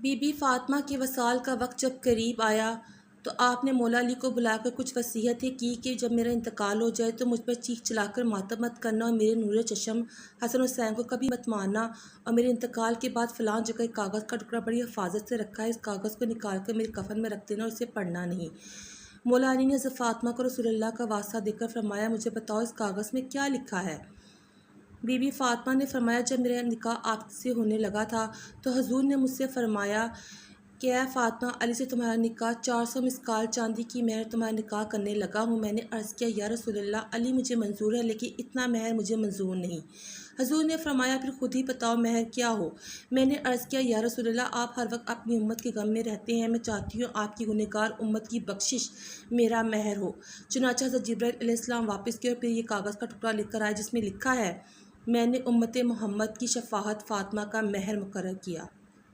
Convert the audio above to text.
Be be Fatima کے وصال کا وقت جب قریب آیا تو آپ نے مولا علی کو بلا کر کچھ وصیتیں کی کہ جب میرا انتقال ہو جائے تو مجھ پر چیخ چلا کر ماتم مت کرنا اور میرے نور چشم حسن حسین کو کبھی مت مارنا، اور میرے انتقال کے بعد فلاں جگہ ایک کاغذ کا ٹکڑا بڑی حفاظت سے رکھا ہے، اس کاغذ کو نکال کر میرے کفن میں رکھ دینا اور اسے پڑھنا نہیں۔ مولا علی نے حضرت فاطمہ کو رسول اللہ کا واسطہ دے کر فرمایا، مجھے بتاؤ اس کاغذ میں کیا لکھا ہے؟ بی بی فاطمہ نے فرمایا، جب میرا نکاح آپ سے ہونے لگا تھا تو حضور نے مجھ سے فرمایا کہ اے فاطمہ، علی سے تمہارا نکاح 400 مسکال چاندی کی مہر تمہارا نکاح کرنے لگا ہوں۔ میں نے عرض کیا، یا رسول اللہ، علی مجھے منظور ہے لیکن اتنا مہر مجھے منظور نہیں۔ حضور نے فرمایا، پھر خود ہی بتاؤ مہر کیا ہو؟ میں نے عرض کیا، یا رسول اللہ، آپ ہر وقت اپنی امت کے غم میں رہتے ہیں، میں چاہتی ہوں آپ کی گنہگار امت کی بخشش میرا مہر ہو۔ چنانچہ حضرت جبرائیل علیہ السلام واپس گئے اور پھر یہ کاغذ کا ٹکڑا لکھ کر آئے جس میں لکھا ہے، میں نے امت محمد کی شفاعت فاطمہ کا مہر مقرر کیا۔